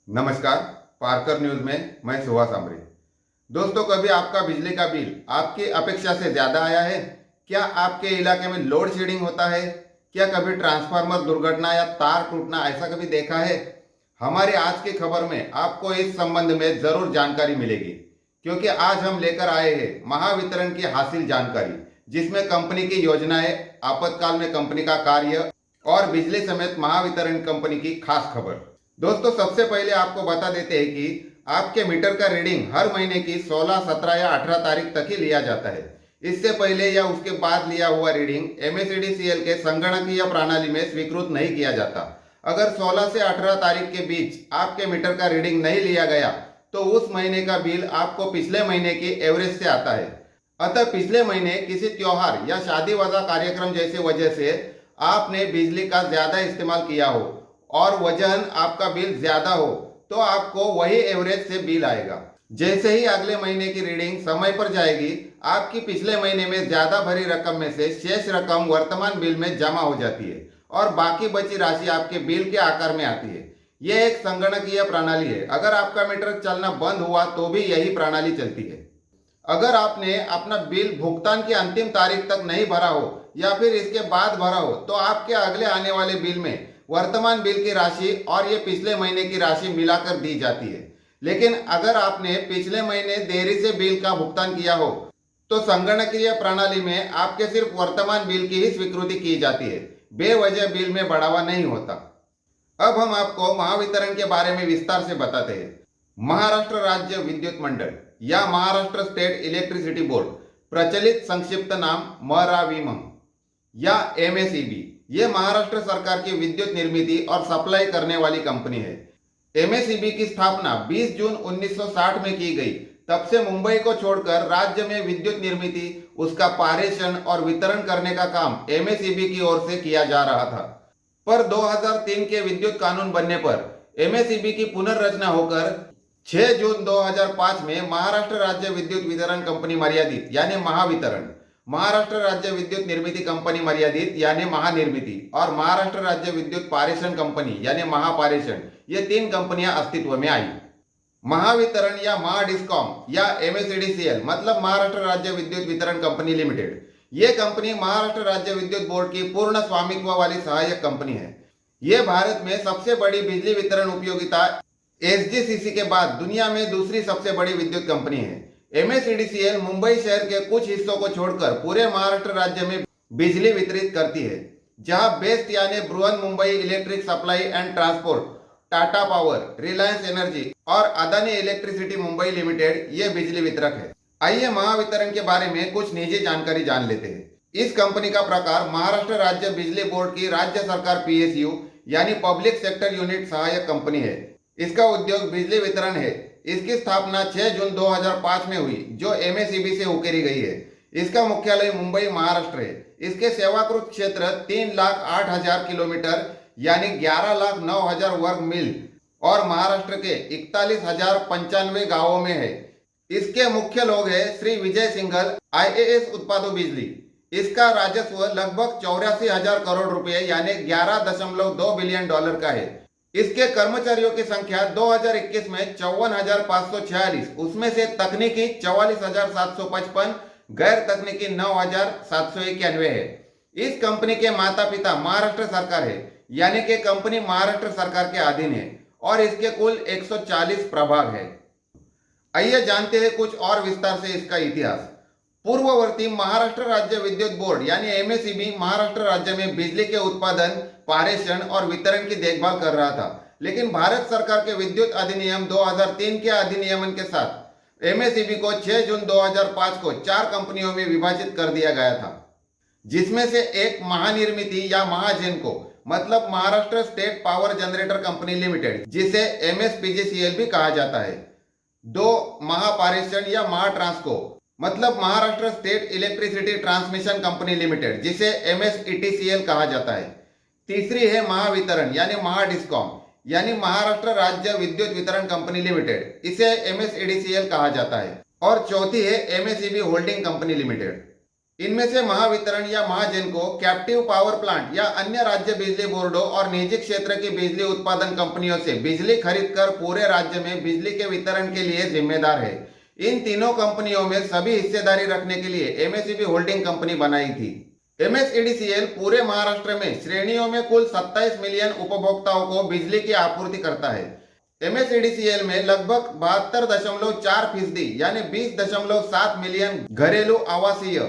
नमस्कार। पारकर न्यूज में मैं सुभाष आमरे। दोस्तों, कभी आपका बिजली का बिल आपकी अपेक्षा से ज्यादा आया है? क्या आपके इलाके में लोड शेडिंग होता है? क्या कभी ट्रांसफार्मर दुर्घटना या तार टूटना ऐसा कभी देखा है? हमारे आज की खबर में आपको इस संबंध में जरूर जानकारी मिलेगी, क्योंकि आज हम लेकर आए हैं महावितरण की हासिल जानकारी, जिसमें कंपनी की योजनाएं, आपातकाल में कंपनी का कार्य और बिजली समेत महावितरण कंपनी की खास खबर। दोस्तों, सबसे पहले आपको बता देते हैं कि आपके मीटर का रीडिंग हर महीने की 16, 17 या 18 तारीख तक ही लिया जाता है। इससे पहले या उसके बाद लिया हुआ रीडिंग एमएसईडीसीएल के संगणकीय प्रणाली में स्वीकृत नहीं किया जाता। अगर 16 से 18 तारीख के बीच आपके मीटर का रीडिंग नहीं लिया गया तो उस महीने का बिल आपको पिछले महीने की एवरेज से आता है। अतः पिछले महीने किसी त्योहार या शादी वादा कार्यक्रम जैसे वजह से आपने बिजली का ज्यादा इस्तेमाल किया हो और वजन आपका बिल ज्यादा हो तो आपको वही एवरेज से बिल आएगा। जैसे ही अगले महीने की रीडिंग समय पर जाएगी, आपकी पिछले महीने में ज्यादा भरी रकम में से शेष रकम वर्तमान बिल में जमा हो जाती है और बाकी बची राशि आपके बिल के आकार में आती है। यह एक संगणकीय प्रणाली है। अगर आपका मीटर चलना बंद हुआ तो भी यही प्रणाली चलती है। अगर आपने अपना बिल भुगतान की अंतिम तारीख तक नहीं भरा हो या फिर इसके बाद भरा हो तो आपके अगले आने वाले बिल में वर्तमान बिल की राशि और ये पिछले महीने की राशि मिलाकर दी जाती है। लेकिन अगर आपने पिछले महीने देरी से बिल का भुगतान किया हो तो संगणकीय प्रणाली में आपके सिर्फ वर्तमान बिल की ही स्वीकृति की जाती है, बेवजह बिल में बढ़ावा नहीं होता। अब हम आपको महावितरण के बारे में विस्तार से बताते हैं। महाराष्ट्र राज्य विद्युत मंडल या महाराष्ट्र स्टेट इलेक्ट्रिसिटी बोर्ड, प्रचलित संक्षिप्त नाम मराविम या एमएसईबी, ये महाराष्ट्र सरकार की विद्युत निर्मिती और सप्लाई करने वाली कंपनी है। एमएसईबी की स्थापना 20 जून 1960 में की गई। तब से मुंबई को छोड़कर राज्य में विद्युत निर्मिती, उसका पारेषण और वितरण करने का काम एमएसईबी की ओर से किया जा रहा था। पर 2003 के विद्युत कानून बनने पर एमएसईबी की पुनर्रचना होकर 6 जून 2005 में महाराष्ट्र राज्य विद्युत वितरण कंपनी मर्यादित यानी महावितरण, महाराष्ट्र राज्य विद्युत निर्मिती कंपनी मर्यादित यानी महानिर्मिती और महाराष्ट्र राज्य विद्युत पारेषण कंपनी यानी महापारेषण, ये 3 कंपनियां अस्तित्व में आई। महावितरण या महाडिस्कॉम या एमएसईडीसीएल मतलब महाराष्ट्र राज्य विद्युत वितरण कंपनी लिमिटेड, ये कंपनी महाराष्ट्र राज्य विद्युत बोर्ड की पूर्ण स्वामित्व वाली सहायक कंपनी है। ये भारत में सबसे बड़ी बिजली वितरण उपयोगिता एसजीसीसी के बाद दुनिया में दूसरी सबसे बड़ी विद्युत कंपनी है। एमएसईडीसीएल मुंबई शहर के कुछ हिस्सों को छोड़कर पूरे महाराष्ट्र राज्य में बिजली वितरित करती है। जहां बेस्ट यानी Brihan Mumbai electric supply and transport, Tata power, Reliance energy और अदानी इलेक्ट्रिसिटी मुंबई लिमिटेड ये बिजली वितरक है। आइए महावितरण के बारे में कुछ निजी जानकारी जान लेते हैं। इस कंपनी का प्रकार महाराष्ट्र राज्य बिजली बोर्ड की राज्य सरकार पीएसयू यानी पब्लिक सेक्टर यूनिट सहायक कंपनी है। इसका उद्योग बिजली वितरण है। इसकी स्थापना 6 जून 2005 में हुई, जो एमएसईबी से उकेरी गई है। इसका मुख्यालय मुंबई महाराष्ट्र है। इसके सेवाकृत क्षेत्र 3,08,000 किलोमीटर यानी 11,09,000 वर्ग मील और महाराष्ट्र के 41,095 गांवों में है। इसके मुख्य लोग हैं श्री विजय सिंघल, आईएएस उत्पादों बिजली। इसका राजस्व लगभग 84,000 करोड़ रुपए यानी 11.2 बिलियन डॉलर का है। इसके कर्मचारियों की संख्या 2021 में 54,546, उसमें से तकनीकी 44,755, गैर तकनीकी 9,791 है। इस कंपनी के माता पिता महाराष्ट्र सरकार है, यानी कि कंपनी महाराष्ट्र सरकार के अधीन है और इसके कुल 140 प्रभाग है। आइए जानते हैं कुछ और विस्तार से इसका इतिहास। पूर्ववर्ती महाराष्ट्र राज्य विद्युत बोर्ड यानी एमएसईबी महाराष्ट्र राज्य में बिजली के उत्पादन, पारेषण और वितरण की देखभाल कर रहा था। लेकिन भारत सरकार के विद्युत अधिनियम 2003 के अधिनियमन के साथ एमएसईबी को 6 जून 2005 को 4 कंपनियों में विभाजित कर दिया गया था, जिसमें से एक महानिर्मिती या महाजेनको मतलब Maharashtra state power generator company limited, जिसे एमएसपीजीसीएल भी कहा जाता है। 2 महापारेषण या महाट्रांसको मतलब Maharashtra state electricity transmission company limited, जिसे एमएसईटीसीएल कहा जाता है। तीसरी है महावितरण यानी महाडिस्कॉम यानी महाराष्ट्र राज्य विद्युत वितरण कंपनी लिमिटेड, इसे एमएसईडीसीएल कहा जाता है। और चौथी है एमएसईबी होल्डिंग कंपनी लिमिटेड। इनमें से महावितरण या महाजन को कैप्टिव पावर प्लांट या अन्य राज्य बिजली बोर्डों और निजी क्षेत्र की बिजली उत्पादन कंपनियों से बिजली खरीदकर पूरे राज्य में बिजली के वितरण के लिए जिम्मेदार है। इन तीनों कंपनियों में सभी हिस्सेदारी रखने के लिए एमएसईबी होल्डिंग कंपनी बनाई थी। एमएसईडीसीएल पूरे महाराष्ट्र में श्रेणियों में कुल 27 मिलियन उपभोक्ताओं को बिजली की आपूर्ति करता है। एमएसईडीसीएल में लगभग 72.4% यानी 20.7 मिलियन घरेलू आवासीय,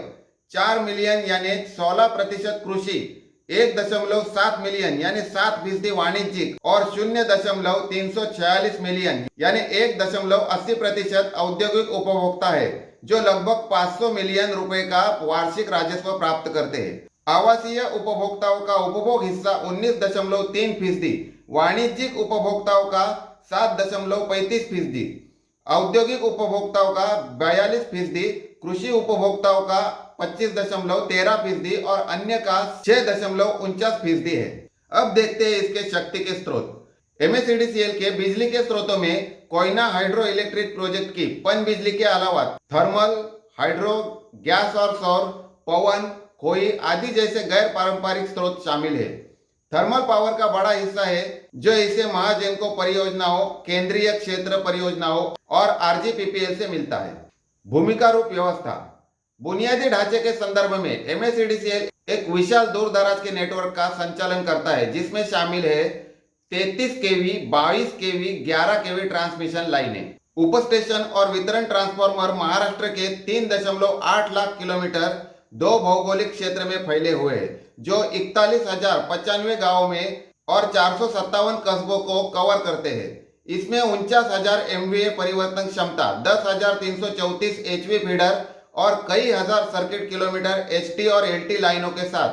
4 मिलियन यानी 16% कृषि, 1.7 मिलियन यानी 7% वाणिज्यिक और 0.346 मिलियन यानी 1.80% औद्योगिक उपभोक्ता है, जो लगभग 500 मिलियन रुपए का वार्षिक राजस्व प्राप्त करते हैं। आवासीय उपभोक्ताओं का उपभोग हिस्सा 19.3%, वाणिज्यिक उपभोक्ताओं का 7.35%, औद्योगिक उपभोक्ताओं का 42%, कृषि उपभोक्ताओं का 25.13% और अन्य का 6.49% है। अब देखते हैं इसके शक्ति के स्रोत। एमएसईडीसीएल के बिजली के स्रोतों में कोयना हाइड्रो इलेक्ट्रिक प्रोजेक्ट की पन बिजली के अलावा थर्मल, हाइड्रो, गैस और सौर, पवन, खोई आदि जैसे गैर पारंपरिक स्रोत शामिल है। थर्मल पावर का बड़ा हिस्सा है जो इसे महाजेनको परियोजनाओं, केंद्रीय क्षेत्र परियोजनाओं और आरजीपीपीएल से मिलता है। भूमिका रूप व्यवस्था। बुनियादी ढांचे के संदर्भ में एमएसईडीसीएल एक विशाल दूर दराज के नेटवर्क का संचालन करता है, जिसमें शामिल है 33 केवी, 22 केवी, 11 केवी ट्रांसमिशन लाइनें, उपस्टेशन और वितरण ट्रांसफार्मर महाराष्ट्र के 3.8 लाख किलोमीटर 2 भौगोलिक क्षेत्र में फैले हुए हैं, जो 41,095 गांवों में और 457 कस्बों को कवर करते हैं। इसमें 49,000 एमवीए परिवर्तन क्षमता, 10,334 एचवी फीडर और कई हजार सर्किट किलोमीटर एचटी और एलटी लाइनों के साथ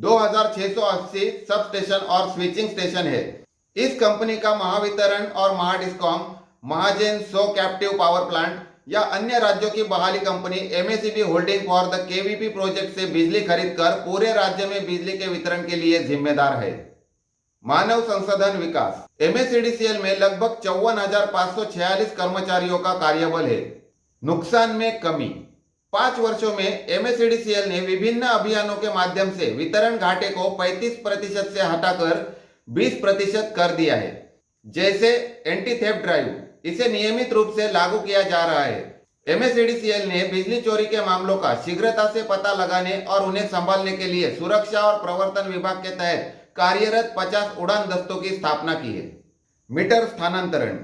2,680 सब स्टेशन और स्विचिंग स्टेशन है। इस कंपनी का महावितरण और महाडिस्कॉम, महाजन 100 कैप्टिव पावर प्लांट या अन्य राज्यों की बहाली company MSEB holding for the KVP project से बिजली खरीदकर पूरे राज्य में बिजली के वितरण के लिए जिम्मेदार है। मानव संसाधन विकास। एमएसईडीसीएल में लगभग 54,546 कर्मचारियों का कार्यबल है। नुकसान में कमी। 5 वर्षों में एमएसईडीसीएल ने विभिन्न अभियानों के माध्यम से वितरण घाटे को 35% से हटाकर 20% कर दिया है। जैसे एंटी थेफ्ट ड्राइव, इसे नियमित रूप से लागू किया जा रहा है। एमएसईडीसीएल ने बिजली चोरी के मामलों का शीघ्रता से पता लगाने और उन्हें संभालने के लिए सुरक्षा और प्रवर्तन विभाग के तहत कार्यरत 50 उड़ान दस्तों की स्थापना की है। मीटर स्थानांतरण।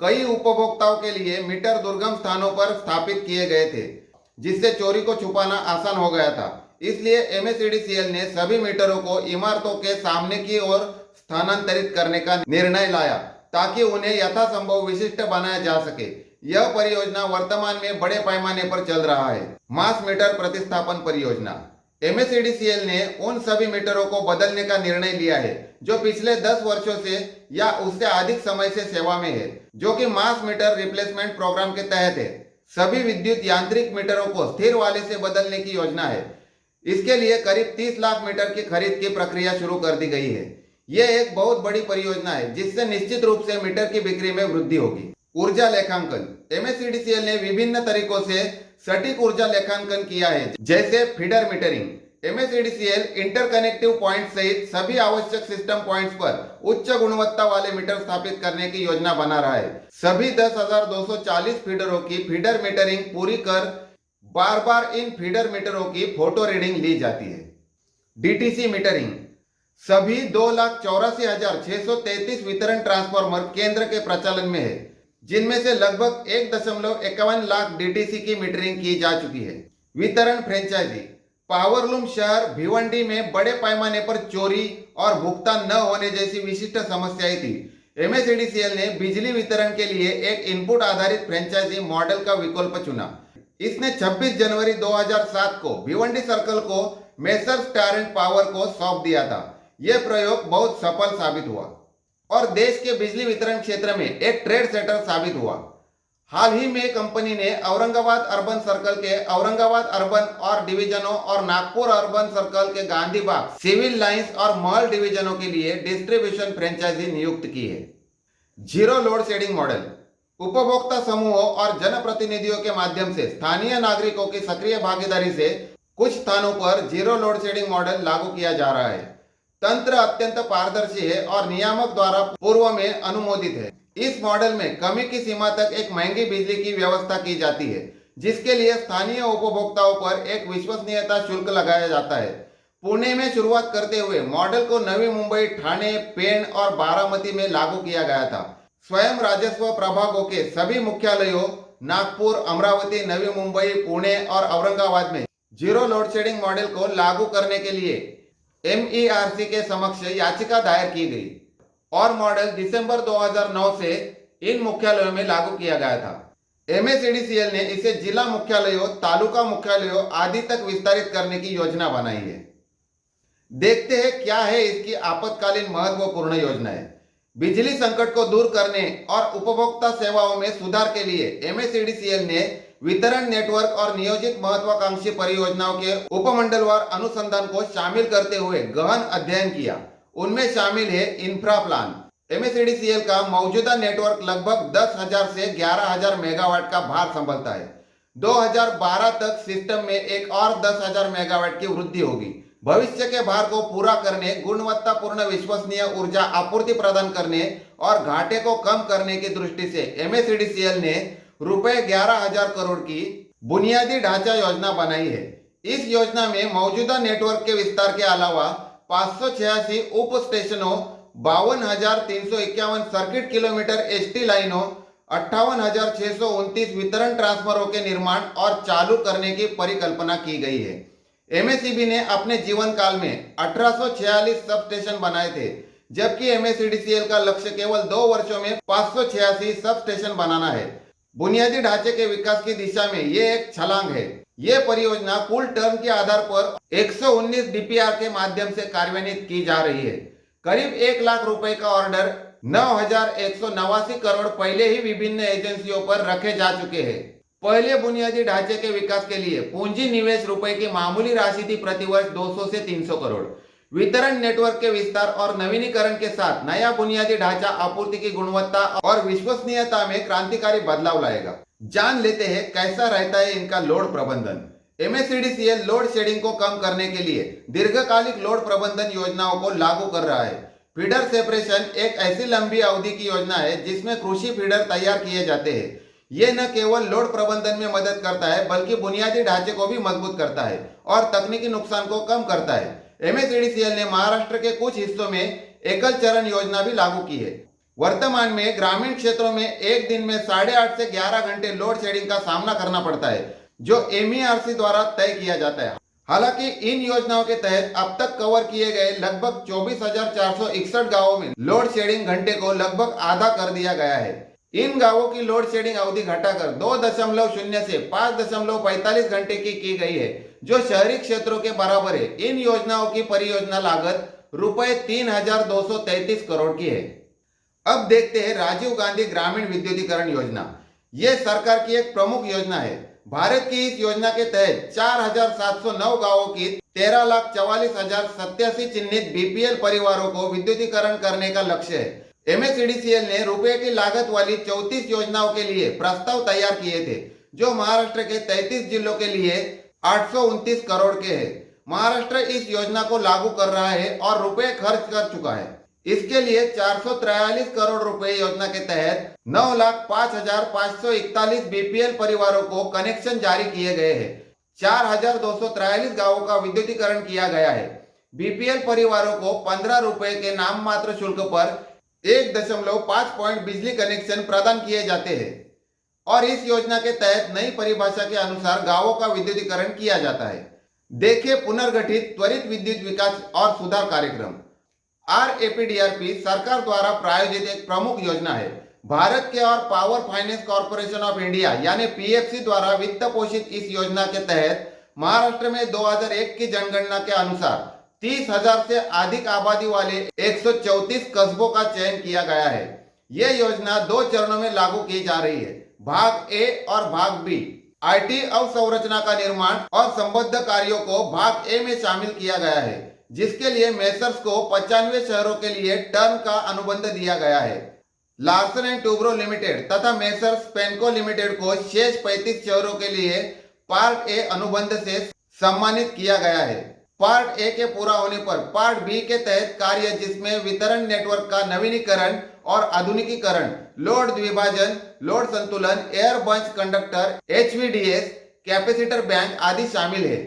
कई उपभोक्ताओं के लिए मीटर दुर्गम स्थानों पर स्थापित किए गए थे, जिससे चोरी को छुपाना आसान हो गया था। इसलिए एमएसईडीसीएल ने सभी मीटरों को इमारतों के सामने की ओर स्थानांतरित करने का निर्णय लाया, ताकि उन्हें यथासंभव विशिष्ट बनाया जा सके। यह परियोजना वर्तमान में बड़े पैमाने पर चल रहा है। मास मीटर प्रतिस्थापन परियोजना। एमएसईडीसीएल ने उन सभी मीटरों को बदलने का निर्णय लिया है जो पिछले 10 वर्षों से या उससे अधिक समय से सेवा में है, जो कि मास मीटर रिप्लेसमेंट प्रोग्राम के तहत है। सभी विद्युत यांत्रिक मीटरों को स्थिर वाले से बदलने की योजना है। इसके लिए करीब 30 लाख मीटर की खरीद की प्रक्रिया शुरू कर दी गई है। यह एक बहुत बड़ी परियोजना है, जिससे निश्चित रूप से मीटर की बिक्री में वृद्धि होगी। ऊर्जा लेखांकन। एमएसईडीसीएल ने विभिन्न तरीकों से सटीक ऊर्जा लेखांकन किया है, जैसे फीडर मीटरिंग। एमएसईडीसीएल इंटरकनेक्टिव पॉइंट सहित सभी आवश्यक सिस्टम पॉइंट्स पर उच्च गुणवत्ता वाले मीटर स्थापित करने की योजना बना रहा है। सभी 10,240 फीडरों की फीडर मीटरिंग पूरी कर बार बार इन फीडर मीटरों की फोटो रीडिंग ली जाती है। DTC metering. सभी 2,84,633 वितरण ट्रांसफार्मर केंद्र के प्रचालन में है, जिनमें से लगभग 1.51 लाख डीटीसी की मीटरिंग की जा चुकी है। वितरण फ्रेंचाइजी। पावरलूम शहर भिवंडी में बड़े पैमाने पर चोरी और भुगतान न होने जैसी विशिष्ट समस्याएं थी। एमएसईडीसीएल ने बिजली वितरण के लिए एक इनपुट आधारित फ्रेंचाइजी मॉडल का विकल्प चुना। इसने 26 जनवरी 2007 को भिवंडी सर्कल को मेसर्स टारेंट पावर को सौंप दिया था। यह प्रयोग बहुत सफल साबित हुआ और देश के बिजली वितरण क्षेत्र में एक ट्रेड सेटर साबित हुआ। हाल ही में कंपनी ने औरंगाबाद अर्बन सर्कल के औरंगाबाद अर्बन और डिवीजनों और नागपुर अर्बन सर्कल के गांधी बाग, सिविल लाइंस और महल डिवीजनों के लिए डिस्ट्रीब्यूशन फ्रेंचाइजी नियुक्त की है। Zero load shedding model. उपभोक्ता समूहों और जनप्रतिनिधियों के माध्यम से स्थानीय नागरिकों की सक्रिय भागीदारी से कुछ स्थानों पर जीरो लोड शेडिंग मॉडल लागू किया जा रहा है। तंत्र अत्यंत पारदर्शी है और नियामक द्वारा पूर्व में अनुमोदित है। इस मॉडल में कमी की सीमा तक एक महंगी बिजली की व्यवस्था की जाती है, जिसके लिए स्थानीय उपभोक्ताओं पर एक विश्वसनीयता शुल्क लगाया जाता है। पुणे में शुरुआत करते हुए मॉडल को नवी मुंबई, ठाणे, पेण और बारामती में लागू किया गया था। स्वयं राजस्व प्रभागों के सभी मुख्यालयों नागपुर, अमरावती, नवी मुंबई, पुणे और औरंगाबाद में जीरो लोड शेडिंग मॉडल को लागू करने के लिए MERC के समक्ष याचिका दायर की गई और मॉडल दिसंबर 2009 से इन मुख्यालयों में लागू किया गया था। MSEDCL ने इसे जिला मुख्यालयों, तालुका मुख्यालयों आदि तक विस्तारित करने की योजना बनाई है। देखते हैं क्या है इसकी आपातकालीन महत्वपूर्ण योजनाएं। बिजली संकट को दूर करने और उपभोक्ता सेवाओं में सुधार के लिए MSEDCL ने वितरण नेटवर्क और नियोजित महत्वाकांक्षी परियोजनाओं के उपमंडलवार अनुसंधान को शामिल करते हुए गहन अध्ययन किया। उनमें शामिल है इंफ्रा प्लान। MSEDCL का मौजूदा नेटवर्क लगभग 10,000 से 11,000 मेगावाट का भार संभालता है। 2012 तक सिस्टम में एक और 10,000 मेगावाट की वृद्धि होगी। भविष्य के भार को पूरा करने, गुणवत्तापूर्ण विश्वसनीय ऊर्जा आपूर्ति प्रदान करने और घाटे को कम करने की दृष्टि से MSEDCL ने रुपए 11,000 करोड़ की बुनियादी ढांचा योजना बनाई है। इस योजना में मौजूदा नेटवर्क के विस्तार के अलावा 586 उप स्टेशनों, 52,351 सर्किट किलोमीटर ST लाइनों, 58,629 वितरण ट्रांसफरों के निर्माण और चालू करने की परिकल्पना की गई है। MSEB ने अपने जीवन काल में 1846 सब स्टेशन बनाए थे, जबकि MSEDCL का लक्ष्य केवल 2 वर्षों में 586 सब स्टेशन बनाना है। बुनियादी ढांचे के विकास की दिशा में ये एक छलांग है। ये परियोजना कुल टर्म के आधार पर 119 DPR के माध्यम से कार्यान्वित की जा रही है। करीब 1 लाख रुपए का ऑर्डर 9,189 करोड़ पहले ही विभिन्न एजेंसियों पर रखे जा चुके हैं। पहले बुनियादी ढांचे के विकास के लिए पूंजी निवेश रुपए की मामूली राशि थी, प्रतिवर्ष 200 से 300 करोड़। वितरण नेटवर्क के विस्तार और नवीनीकरण के साथ नया बुनियादी ढांचा आपूर्ति की गुणवत्ता और विश्वसनीयता में क्रांतिकारी बदलाव लाएगा। जान लेते हैं कैसा रहता है इनका लोड प्रबंधन। MSEDCL लोड शेडिंग को कम करने के लिए दीर्घकालिक लोड प्रबंधन योजनाओं को लागू कर रहा है। फीडर सेपरेशन एक ऐसी लंबी अवधि की योजना है जिसमें कृषि फीडर तैयार किए जाते हैं। ये न केवल लोड प्रबंधन में मदद करता है, बल्कि बुनियादी ढांचे को भी मजबूत करता है और तकनीकी नुकसान को कम करता है। MSEDCL ने महाराष्ट्र के कुछ हिस्सों में एकल चरण योजना भी लागू की है। वर्तमान में ग्रामीण क्षेत्रों में एक दिन में 8.5 से 11 घंटे लोड शेडिंग का सामना करना पड़ता है, जो MERC द्वारा तय किया जाता है। हालांकि इन योजनाओं के तहत अब तक कवर किए गए लगभग 24,461 गांवों में लोड शेडिंग घंटे को लगभग आधा कर दिया गया है। इन गांवों की लोड शेडिंग अवधि घटाकर 2.0 से 5.45 घंटे की गई है, जो शहरी क्षेत्रों के बराबर है। इन योजनाओं की परियोजना लागत रुपए 3,233 करोड़ की है। अब देखते हैं राजीव गांधी ग्रामीण विद्युतीकरण योजना। यह सरकार की एक प्रमुख योजना है। भारत की इस योजना के तहत 4,709 गांवों की 13,44,087 चिन्हित BPL परिवारों को विद्युतीकरण करने का लक्ष्य है। MSEDCL ने रुपए की लागत वाली 34 योजनाओं के लिए प्रस्ताव तैयार किए थे, जो महाराष्ट्र के 33 जिलों के लिए 829 करोड़ के हैं। महाराष्ट्र इस योजना को लागू कर रहा है और रुपए खर्च कर चुका है। इसके लिए 443 करोड़ रुपए योजना के तहत 9,05,541 BPL परिवारों को कनेक्शन जारी किए गए हैं। 4,243 गांवों का विद्युतीकरण किया गया है। BPL परिवारों को 15 रुपए के नाम मात्र शुल्क पर 1.5 पॉइंट बिजली कनेक्शन प्रदान किए जाते हैं और इस योजना के तहत नई परिभाषा के अनुसार गांवों का विद्युतीकरण किया जाता है। देखिए पुनर्गठित त्वरित विद्युत विकास और सुधार कार्यक्रम। RAPDRP सरकार द्वारा प्रायोजित एक प्रमुख योजना है। भारत के और power finance corporation of India यानी PFC द्वारा वित्त पोषित इस योजना के तहत महाराष्ट्र में 2001 की जनगणना के अनुसार 30,000 से अधिक आबादी वाले 134 कस्बों का चयन किया गया है। यह योजना 2 चरणों में लागू की जा रही है। भाग A और भाग B। IT अवसंरचना का निर्माण और संबद्ध कार्यों को भाग A में शामिल किया गया है, जिसके लिए मेसर्स को 95 शहरों के लिए टर्म का अनुबंध दिया गया है। लार्सन एंड टूब्रो लिमिटेड तथा मेसर्स पेनको लिमिटेड को शेष 35 शहरों के लिए पार्ट A अनुबंध से सम्मानित किया गया है। पार्ट ए के पूरा होने पर पार्ट बी के तहत कार्य, जिसमें वितरण नेटवर्क का नवीनीकरण और आधुनिकीकरण, लोड द्विभाजन, लोड संतुलन, air bunch conductor, HVDS, capacitor bank आदि शामिल है।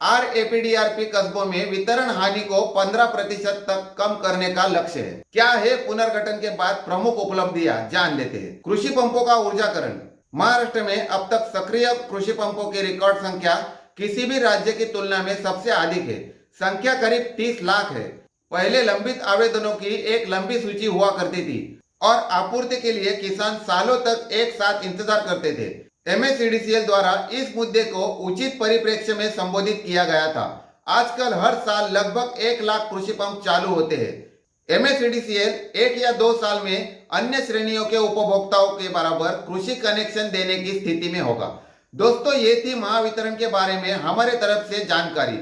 RAPDRP कस्बों में वितरण हानि को 15% तक कम करने का लक्ष्य है। क्या है पुनर्गठन के बाद प्रमुख उपलब्धियां, जान लेते हैं। कृषि पंपों का ऊर्जाकरण। महाराष्ट्र में अब तक सक्रिय कृषि पंपों की रिकॉर्ड संख्या किसी भी राज्य की तुलना में सबसे अधिक है। संख्या करीब 30 लाख है। पहले लंबित आवेदनों की एक लंबी सूची हुआ करती थी और आपूर्ति के लिए किसान सालों तक एक साथ इंतजार करते थे। MSEDCL द्वारा इस मुद्दे को उचित परिप्रेक्ष्य में संबोधित किया गया था। आजकल हर साल लगभग 1 लाख कृषि पंप चालू होते हैं। MSEDCL 1 या 2 साल में अन्य श्रेणियों के उपभोक्ताओं के बराबर कृषि कनेक्शन देने की स्थिति में होगा। दोस्तों, ये थी महावितरण के बारे में हमारे तरफ से जानकारी।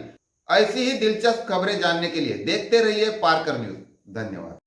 ऐसी ही दिलचस्प खबरें जानने के लिए देखते रहिए पारकर न्यूज। धन्यवाद।